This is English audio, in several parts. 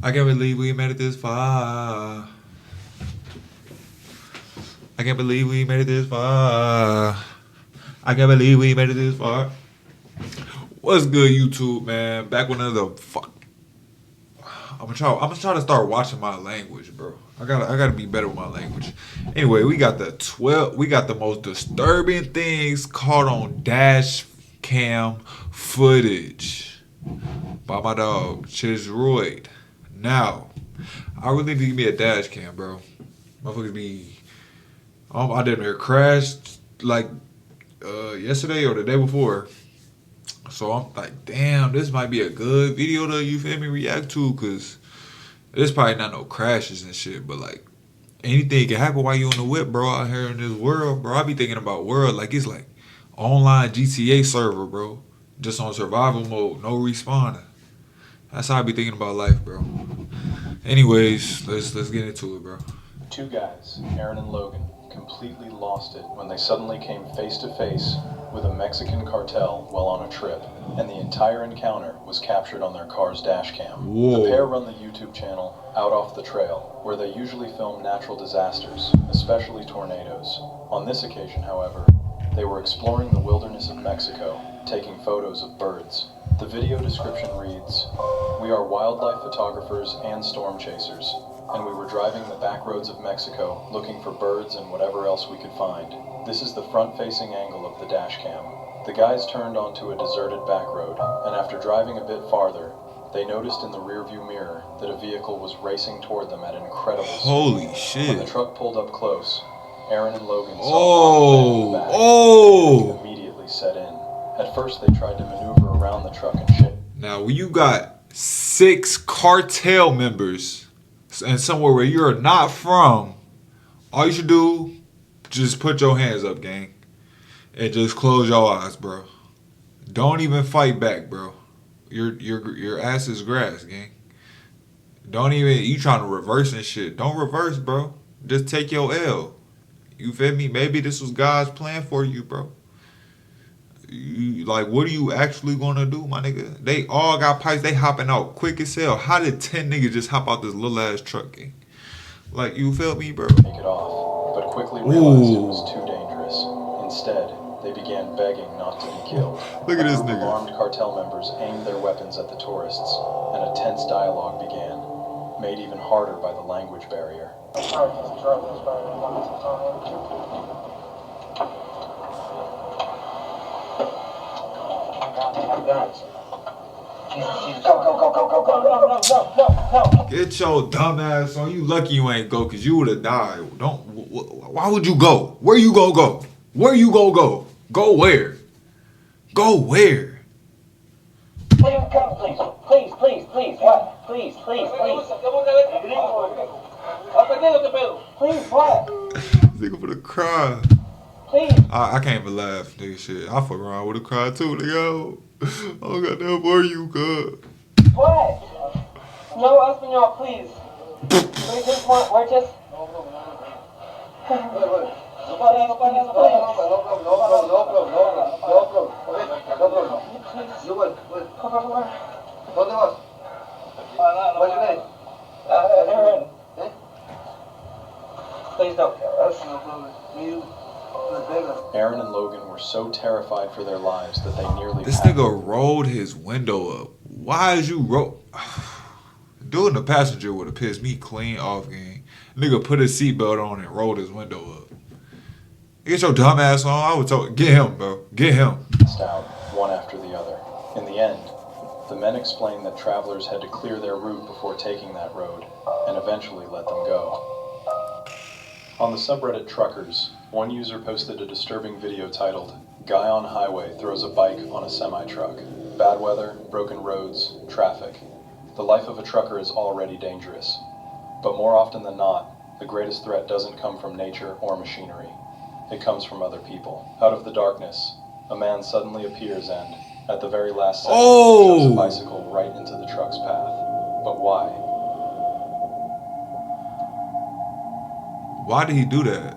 I can't believe we made it this far. I can't believe we made it this far. I can't believe we made it this far. What's good, YouTube, man? Back with another fuck. I'm gonna try to start watching my language, bro. I gotta be better with my language. Anyway, we got the most disturbing things caught on dash cam footage by my dog Chizroid. Now, I really need to give me a dash cam, bro. Motherfuckers be I didn't hear crashed like yesterday or the day before. So I'm like, damn, this might be a good video to, you feel me, react to, cause there's probably not no crashes and shit, but like anything can happen while you on the whip, bro, out here in this world, bro. I be thinking about world like it's like online GTA server, bro. Just on survival mode, no respawning. That's how I be thinking about life, bro. Anyways, let's get into it, bro. Two guys, Aaron and Logan, completely lost it when they suddenly came face to face with a Mexican cartel while on a trip, and the entire encounter was captured on their car's dash cam. Whoa. The pair run the YouTube channel Out Off the Trail, where they usually film natural disasters, especially tornadoes. On this occasion, however, they were exploring the wilderness of Mexico, taking photos of birds. The video description reads, "We are wildlife photographers and storm chasers, and we were driving the back roads of Mexico looking for birds and whatever else we could find. This is the front-facing angle of the dash cam. The guys turned onto a deserted back road, and after driving a bit farther, they noticed in the rearview mirror that a vehicle was racing toward them at incredible speed. Holy shit. When the truck pulled up close, Aaron and Logan saw the back and immediately set in. At first, they tried to maneuver around the truck and shit. Now, when you got 6 cartel members and somewhere where you're not from, all you should do, just put your hands up, gang, and just close your eyes, bro. Don't even fight back, bro. Your ass is grass, gang. Don't even, you trying to reverse and shit. Don't reverse, bro. Just take your L. You feel me? Maybe this was God's plan for you, bro. Like, what are you actually gonna do, my nigga? They all got pipes. They hopping out quick as hell. How did 10 niggas just hop out this little ass truck, gang? Like, you feel me, bro? Take it off, but quickly realized it was too dangerous. Instead, they began begging not to be killed. Look at this nigga. Armed cartel members aimed their weapons at the tourists, and a tense dialogue began, made even harder by the language barrier. Get your dumb ass on. You lucky you ain't go, cause you would have died. Why would you go? Where you gonna go? Where you gonna go? Go where? Go where? Please come, please. Please. What? Please. Please, what? Nigga for the cry. Please. I can't even laugh, nigga. Shit, I fuck around with a cry too, nigga. Oh goddamn, where you go? What? No, Espanol, please. We're just... Aaron. Please don't kill us. Aaron and Logan were so terrified for their lives that they nearly This nigga rolled his window up. Why is you roll? Doing the passenger would have pissed me clean off, gang. Nigga put his seatbelt on and rolled his window up. Get your dumb ass on. I would tell, get him, bro. Get him. out, one after the other. In the end, the men explained that travelers had to clear their route before taking that road, and eventually let them go. On the subreddit Truckers, one user posted a disturbing video titled, "Guy on Highway Throws a Bike on a Semi-Truck. Bad weather, broken roads, traffic. The life of a trucker is already dangerous. But more often than not, the greatest threat doesn't come from nature or machinery. It comes from other people. Out of the darkness, a man suddenly appears and, at the very last second, shoves a bicycle right into the truck's path. But why? Why did he do that?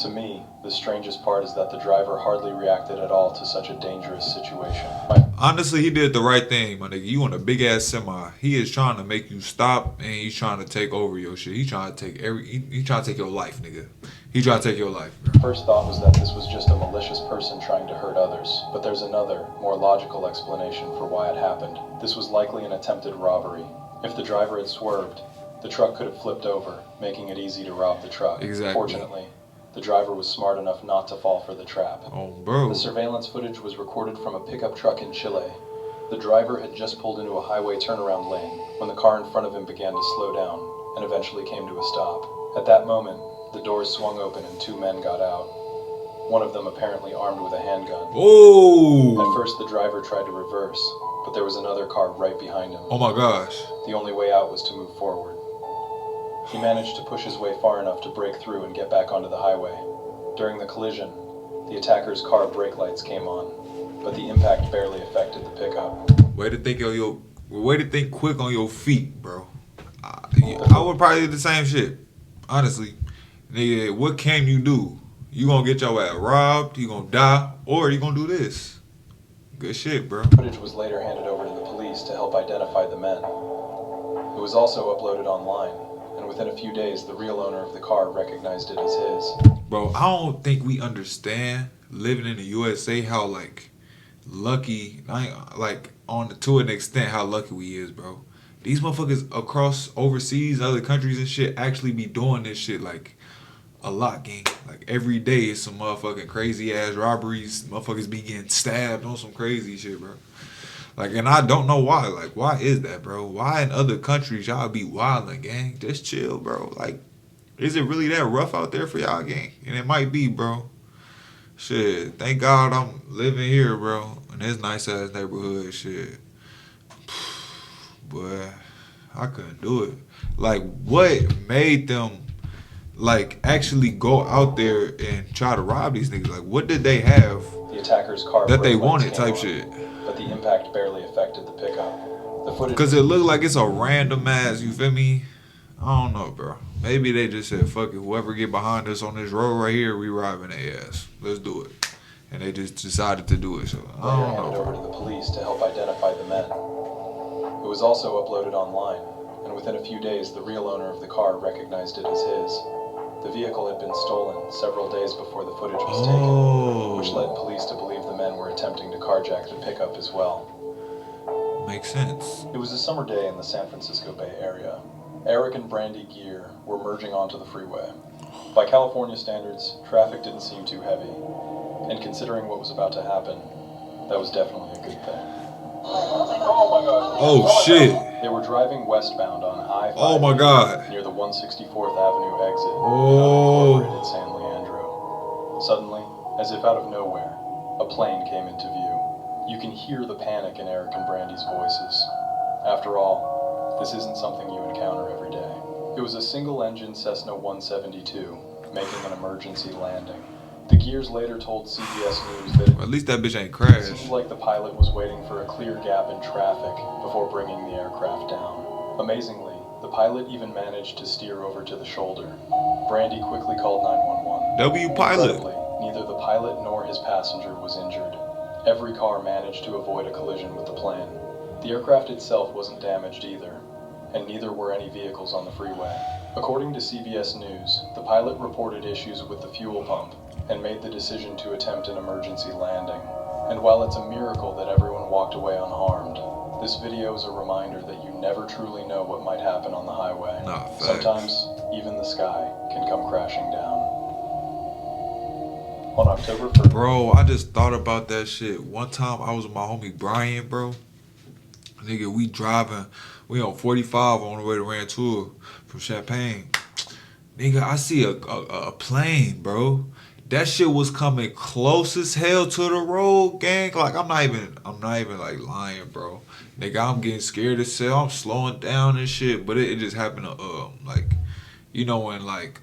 To me, the strangest part is that the driver hardly reacted at all to such a dangerous situation. Honestly, he did the right thing, my nigga. You on a big ass semi. He is trying to make you stop, and he's trying to take over your shit. He trying to take he trying to take your life, nigga. He trying to take your life, bro. First thought was that this was just a malicious person trying to hurt others, but there's another, more logical explanation for why it happened. This was likely an attempted robbery. If the driver had swerved, the truck could have flipped over, making it easy to rob the truck. Exactly. Fortunately, the driver was smart enough not to fall for the trap. Oh, bro. The surveillance footage was recorded from a pickup truck in Chile. The driver had just pulled into a highway turnaround lane when the car in front of him began to slow down and eventually came to a stop. At that moment, the doors swung open and two men got out. One of them apparently armed with a handgun. Oh. At first, the driver tried to reverse, but there was another car right behind him. Oh my gosh. The only way out was to move forward. He managed to push his way far enough to break through and get back onto the highway. During the collision, the attacker's car brake lights came on, but the impact barely affected the pickup. Way to think quick on your feet, bro. I would probably do the same shit. Honestly. Nigga, what can you do? You gonna get your ass robbed, you gonna die, or you gonna do this. Good shit, bro. Footage was later handed over to the police to help identify the men. It was also uploaded online, and within a few days, the real owner of the car recognized it as his. Bro, I don't think we understand living in the USA how like lucky, to an extent how lucky we is, bro. These motherfuckers across overseas, other countries and shit actually be doing this shit like a lot, gang. Like every day is some motherfucking crazy ass robberies. Motherfuckers be getting stabbed on some crazy shit, bro. Like, and I don't know why. Like, why is that, bro? Why in other countries y'all be wildin', gang? Just chill, bro. Like, is it really that rough out there for y'all, gang? And it might be, bro. Shit, thank God I'm living here, bro. In this nice ass neighborhood, shit. But I couldn't do it. Like, what made them like actually go out there and try to rob these niggas? Like, what did they have The attacker's car that they brake lights wanted came type on, shit? but the impact barely affected the pickup. The footage. Because it looked like it's a random ass, you feel me? I don't know, bro. Maybe they just said, fuck it, whoever get behind us on this road right here, we robbing their ass. Let's do it. And they just decided to do it. So I Later don't handed know, over to bro. the police to help identify the men. It was also uploaded online, and within a few days, the real owner of the car recognized it as his. The vehicle had been stolen several days before the footage was taken, which led police to believe the men were attempting to carjack the pickup as well. Makes sense. It was a summer day in the San Francisco Bay Area. Eric and Brandy Gear were merging onto the freeway. By California standards, traffic didn't seem too heavy, and considering what was about to happen, that was definitely a good thing. Oh shit. They were driving westbound on I-5 Oh my God. near the 164th Avenue exit Oh. in unincorporated San Leandro. Suddenly, as if out of nowhere, a plane came into view. You can hear the panic in Eric and Brandy's voices. After all, this isn't something you encounter every day. It was a single-engine Cessna 172 making an emergency landing. The Gears later told CBS News that At least that bitch ain't it crashed. seemed like the pilot was waiting for a clear gap in traffic before bringing the aircraft down. Amazingly, the pilot even managed to steer over to the shoulder. Brandy quickly called 911. W pilot. Incredibly, neither the pilot nor his passenger was injured. Every car managed to avoid a collision with the plane. The aircraft itself wasn't damaged either, and neither were any vehicles on the freeway. According to CBS News, the pilot reported issues with the fuel pump and made the decision to attempt an emergency landing. And while it's a miracle that everyone walked away unharmed, this video is a reminder that you never truly know what might happen on the highway. Nah, facts. Sometimes, even the sky can come crashing down. On October 1st, Bro, I just thought about that shit. One time I was with my homie Brian, bro. Nigga, we on 45 on the way to Rantour from Champaign. Nigga, I see a plane, bro. That shit was coming close as hell to the road, gang. Like I'm not even like lying, bro. Nigga, I'm getting scared as hell. I'm slowing down and shit. But it just happened to like, you know when like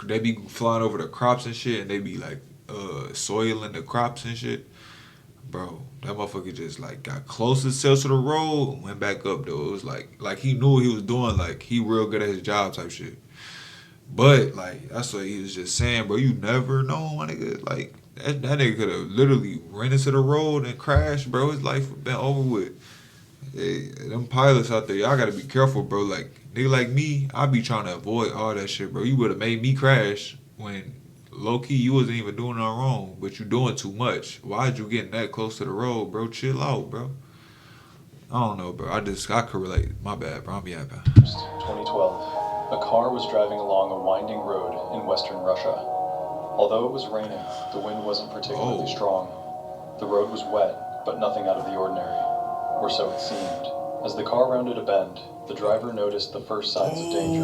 they be flying over the crops and shit, and they be like soiling the crops and shit. Bro, that motherfucker just like got close as hell to the road and went back up though. It was like he knew what he was doing. Like he real good at his job type shit. But like that's what he was just saying, bro. You never know, my nigga. Like That nigga could have literally ran into the road and crashed, bro. His life would been over with. Hey, them pilots out there, y'all gotta be careful, bro. Like, nigga like me, I be trying to avoid all that shit, bro. You would have made me crash when low key you wasn't even doing nothing wrong, but you doing too much. Why'd you getting that close to the road, bro? Chill out, bro. I don't know, bro. I could relate. My bad, bro. I'm yapping. 2012. A car was driving along a winding road in western Russia. Although it was raining, the wind wasn't particularly strong. The road was wet, but nothing out of the ordinary. Or so it seemed. As the car rounded a bend, the driver noticed the first signs of danger.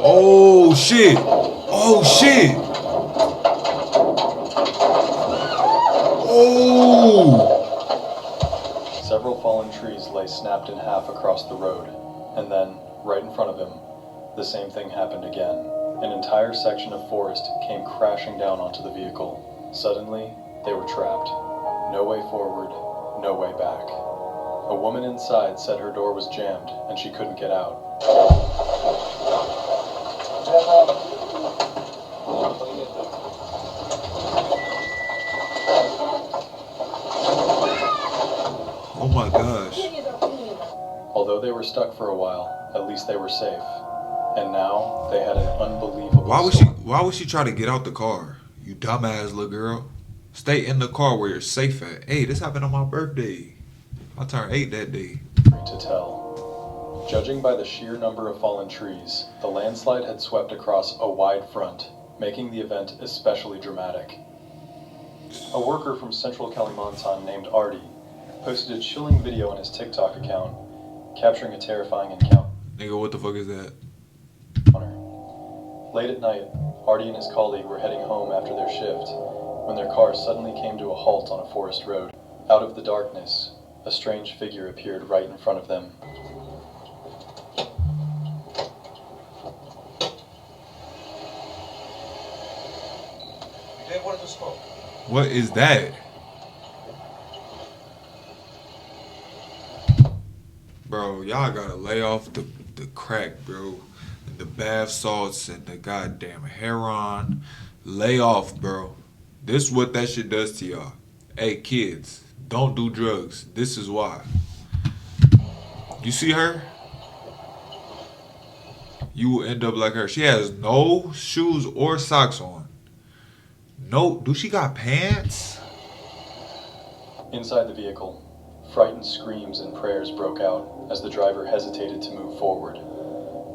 Oh shit! Oh shit! Oh! Several fallen trees lay snapped in half across the road, and then, right in front of him, the same thing happened again. An entire section of forest came crashing down onto the vehicle. Suddenly, they were trapped. No way forward, no way back. A woman inside said her door was jammed and she couldn't get out. Oh my gosh. Although they were stuck for a while, at least they were safe. And now they had an unbelievable Why story. would she try to get out the car? You dumbass little girl. Stay in the car where you're safe at. Hey, this happened on my birthday. I turned 8 that day. To tell. Judging by the sheer number of fallen trees, the landslide had swept across a wide front, making the event especially dramatic. A worker from central Kalimantan named Artie posted a chilling video on his TikTok account, capturing a terrifying encounter. Nigga, what the fuck is that? Late at night, Artie and his colleague were heading home after their shift when their car suddenly came to a halt on a forest road. Out of the darkness, a strange figure appeared right in front of them. What is that? Bro, y'all gotta lay off the crack, bro. And the bath salts and the goddamn heroin. Lay off, bro. This is what that shit does to y'all. Hey, kids, don't do drugs. This is why. You see her? You will end up like her. She has no shoes or socks on. No, do she got pants? Inside the vehicle, frightened screams and prayers broke out as the driver hesitated to move forward.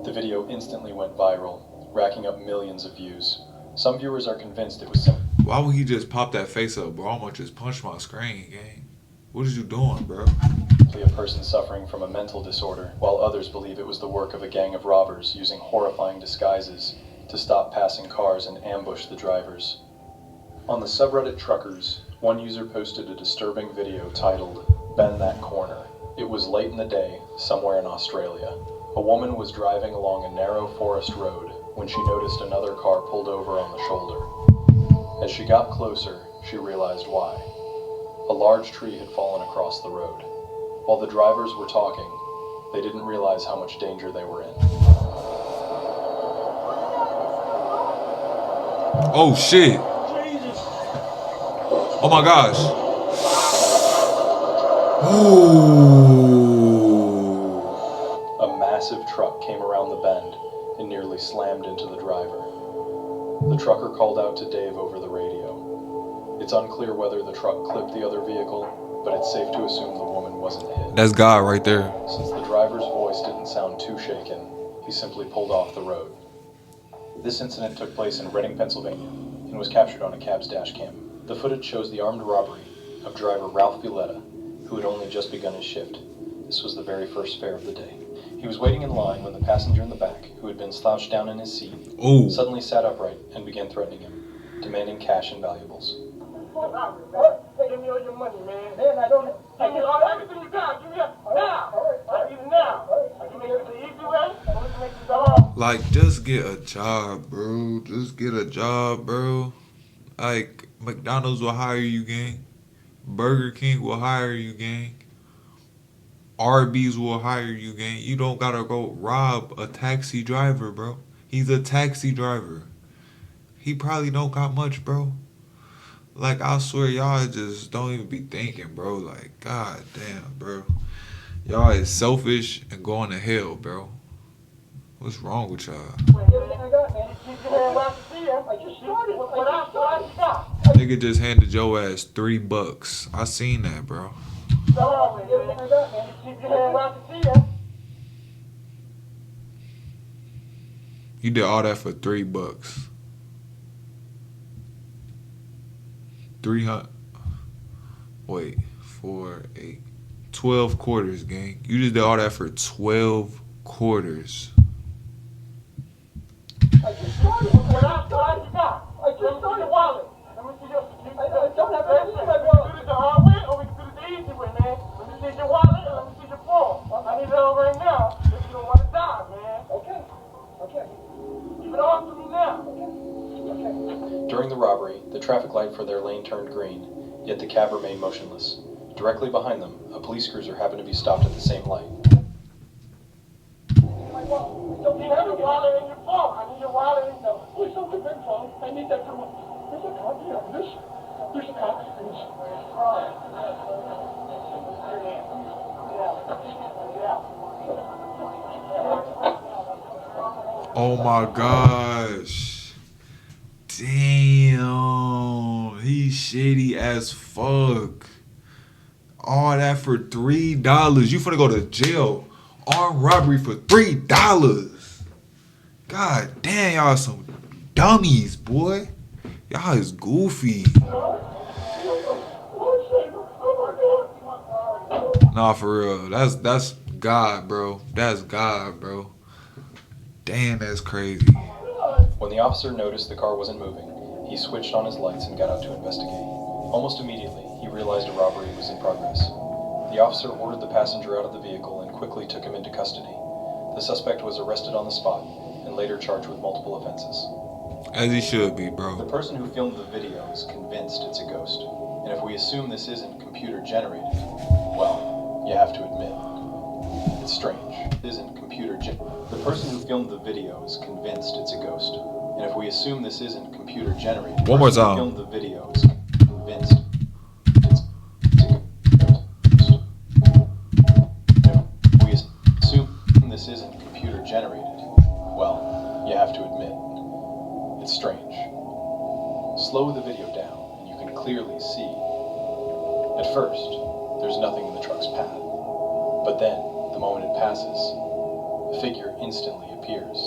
The video instantly went viral, racking up millions of views. Some viewers are convinced it was simply Why would he just pop that face up, bro? I'm gonna just punch my screen, gang. What is you doing, bro? a person suffering from a mental disorder, while others believe it was the work of a gang of robbers using horrifying disguises to stop passing cars and ambush the drivers. On the subreddit Truckers, one user posted a disturbing video titled, "Bend That Corner." It was late in the day, somewhere in Australia. A woman was driving along a narrow forest road when she noticed another car pulled over on the shoulder. As she got closer, she realized why. A large tree had fallen across the road. While the drivers were talking, they didn't realize how much danger they were in. Oh shit. Oh my gosh. Ooh. A massive truck came around the bend and nearly slammed into the driver. The trucker called out to Dave over the radio. It's unclear whether the truck clipped the other vehicle, but it's safe to assume the woman wasn't hit. That's God right there. Since the driver's voice didn't sound too shaken, he simply pulled off the road. This incident took place in Reading, Pennsylvania, and was captured on a cab's dash cam. The footage shows the armed robbery of driver Ralph Villetta, who had only just begun his shift. This was the very first fare of the day. He was waiting in line when the passenger in the back, who had been slouched down in his seat, Ooh. suddenly sat upright and began threatening him, demanding cash and valuables. Give me all your money, man. Man, I don't. Give me all everything you got. Give me up now. I need it now. I can make it the easy way. Or we can make it the hard. Like, just get a job, bro. Just get a job, bro. Like, McDonald's will hire you, gang. Burger King will hire you, gang. Arby's will hire you, gang. You don't gotta go rob a taxi driver, bro. He's a taxi driver. He probably don't got much, bro. Like, I swear, y'all just don't even be thinking, bro. Like, god damn, bro. Y'all is selfish and going to hell, bro. What's wrong with y'all? Nigga just handed your ass $3. I seen that, bro. You did all that for $3. 300. Wait, 4, 8, 12 quarters, gang. You just did all that for 12 quarters. I just saw you. What you got? I just saw your wallet. Let me see your. I don't have anything in my wallet. We can do this the hard way or we can do this the easy way, man. Let me see your wallet and let me see your phone. I need it all right now. If you don't want to die, man. Okay. Give it all to me now. Okay. During the robbery, the traffic light for their lane turned green, yet the cab remained motionless. Directly behind them, a police cruiser happened to be stopped at the same light. You have your wallet and your phone. I need your wallet and your phone. Please don't depend on I need that too. There's a cop here. There's a cop. Oh my gosh. Damn. He's shady as fuck. All that for $3. You finna go to jail. Armed robbery for $3. God damn, y'all some dummies, boy. Y'all is goofy. Nah, for real. That's God, bro. That's God, bro. Damn, that's crazy. When the officer noticed the car wasn't moving, he switched on his lights and got out to investigate. Almost immediately, he realized a robbery was in progress. The officer ordered the passenger out of the vehicle and quickly took him into custody. The suspect was arrested on the spot and later charged with multiple offenses. As he should be, The bro. person who filmed the video is convinced it's a ghost. And if we assume this isn't computer generated, well, you have to admit, it's strange. It isn't The person who filmed the video is convinced it's a ghost. And if we assume this isn't computer generated, One more the person who time. filmed the video is convinced it's a ghost. If we assume this isn't computer generated, well, you have to admit, it's strange. Slow the video down and you can clearly see. At first, there's nothing in the truck's path. But then, the moment it passes, the figure instantly appears.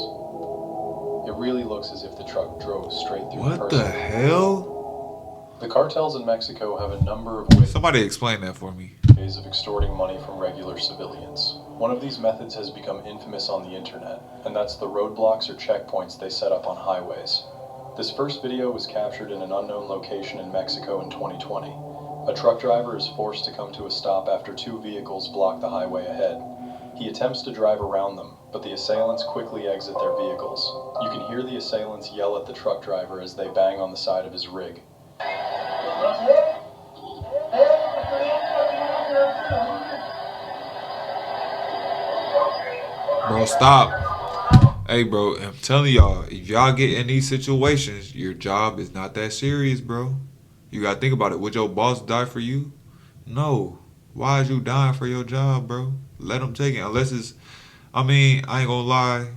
It really looks as if the truck drove straight through the What person. the hell? The cartels in Mexico have a number of ways Somebody explain that for me. of extorting money from regular civilians. One of these methods has become infamous on the internet, and that's the roadblocks or checkpoints they set up on highways. This first video was captured in an unknown location in Mexico in 2020. A truck driver is forced to come to a stop after two vehicles block the highway ahead. He attempts to drive around them, but the assailants quickly exit their vehicles. You can hear the assailants yell at the truck driver as they bang on the side of his rig. Bro, stop. Hey, bro, I'm telling y'all, if y'all get in these situations, your job is not that serious, bro. You gotta think about it. Would your boss die for you? No. Why is you dying for your job, bro? Let them take it. Unless it's, I ain't gonna lie.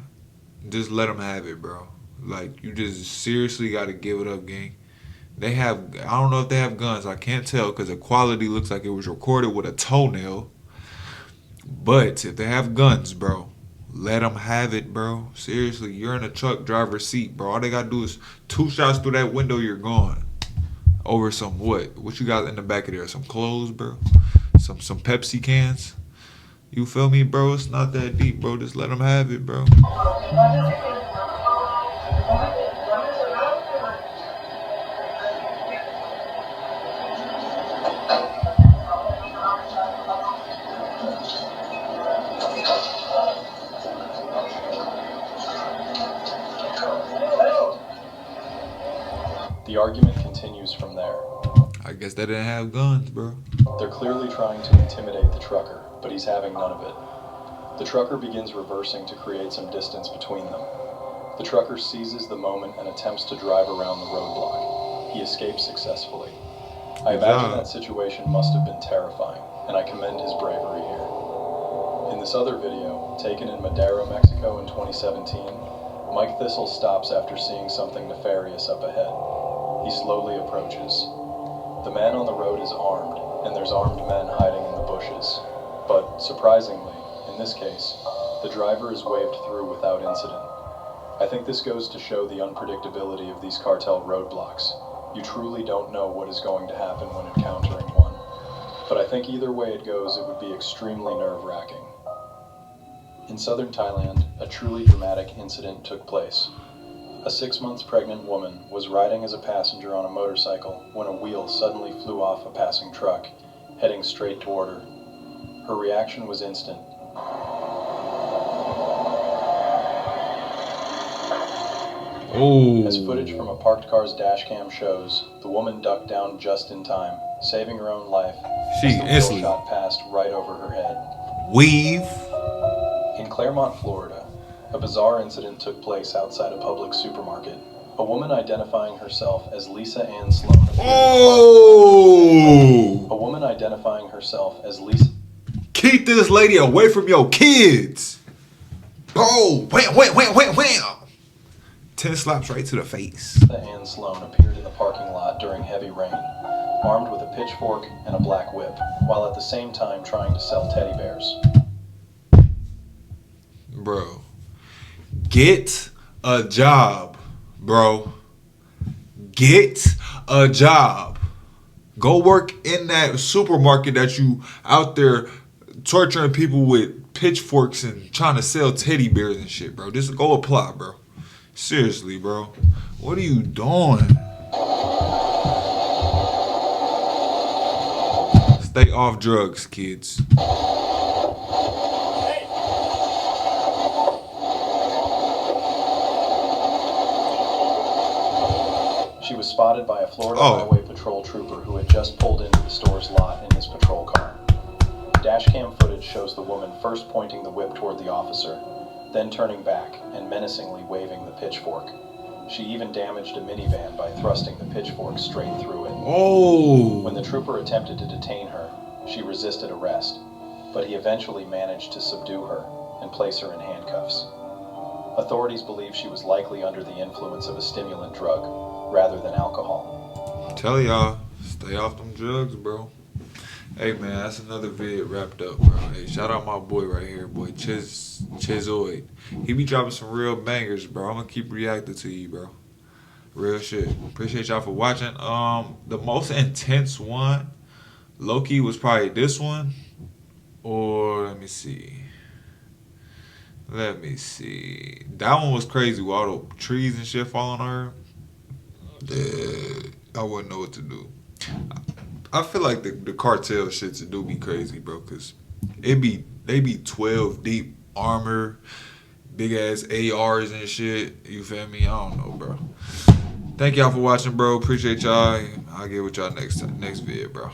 Just let them have it, bro. Like, you just seriously gotta give it up, gang. They have, I don't know if they have guns. I can't tell because the quality looks like it was recorded with a toenail. But if they have guns, bro, let them have it, bro. Seriously, you're in a truck driver's seat, bro. All they gotta do is 2 shots through that window, you're gone. Over some what? What you got in the back of there? Some clothes, bro? Some Pepsi cans? You feel me, bro? It's not that deep, bro. Just let them have it, bro. The argument continues from there. I guess they didn't have guns, bro. They're clearly trying to intimidate the trucker, but he's having none of it. The trucker begins reversing to create some distance between them. The trucker seizes the moment and attempts to drive around the roadblock. He escapes successfully. I imagine that situation must have been terrifying, and I commend his bravery here. In this other video, taken in Madero, Mexico in 2017, Mike Thistle stops after seeing something nefarious up ahead. He slowly approaches. The man on the road is armed, and there's armed men hiding in the bushes. But, surprisingly, in this case, the driver is waved through without incident. I think this goes to show the unpredictability of these cartel roadblocks. You truly don't know what is going to happen when encountering one. But I think either way it goes, it would be extremely nerve-wracking. In southern Thailand, a truly dramatic incident took place. A 6 months pregnant woman was riding as a passenger on a motorcycle when a wheel suddenly flew off a passing truck, heading straight toward her. Her reaction was instant. Oh. As footage from a parked car's dashcam shows, the woman ducked down just in time, saving her own life She as the wheel instantly shot passed right over her head. weave. In Claremont, Florida, a bizarre incident took place outside a public supermarket. A woman identifying herself as Lisa Ann Sloan. Oh! A woman identifying herself as Lisa. Keep this lady away from your kids. Oh, wham, wham, wham, wham, wham. 10 slaps right to the face. Ann Sloan appeared in the parking lot during heavy rain, armed with a pitchfork and a black whip, while at the same time trying to sell teddy bears. Bro, get a job, bro. Get a job. Go work in that supermarket that you out there torturing people with pitchforks and trying to sell teddy bears and shit, bro. Just go apply, bro. Seriously, bro. What are you doing? Stay off drugs, kids. She was spotted by a Florida Highway Patrol trooper who had just pulled into the store's lot in his patrol car. Dashcam footage shows the woman first pointing the whip toward the officer, then turning back and menacingly waving the pitchfork. She even damaged a minivan by thrusting the pitchfork straight through it. Oh! When the trooper attempted to detain her, she resisted arrest, but he eventually managed to subdue her and place her in handcuffs. Authorities believe she was likely under the influence of a stimulant drug rather than alcohol. Tell y'all, stay off them drugs, bro. Hey man, that's another vid wrapped up, bro. Hey, shout out my boy right here, boy Chizoid. He be dropping some real bangers, bro. I'm gonna keep reacting to you, bro. Real shit. Appreciate y'all for watching. The most intense one, low-key, was probably this one. Or let me see. That one was crazy with all the trees and shit falling on her. I wouldn't know what to do. I feel like the cartel shit to do be crazy, bro, cause they be 12 deep armor, big ass ARs and shit. You feel me? I don't know, bro. Thank y'all for watching, bro. Appreciate y'all. I'll get with y'all next video, bro.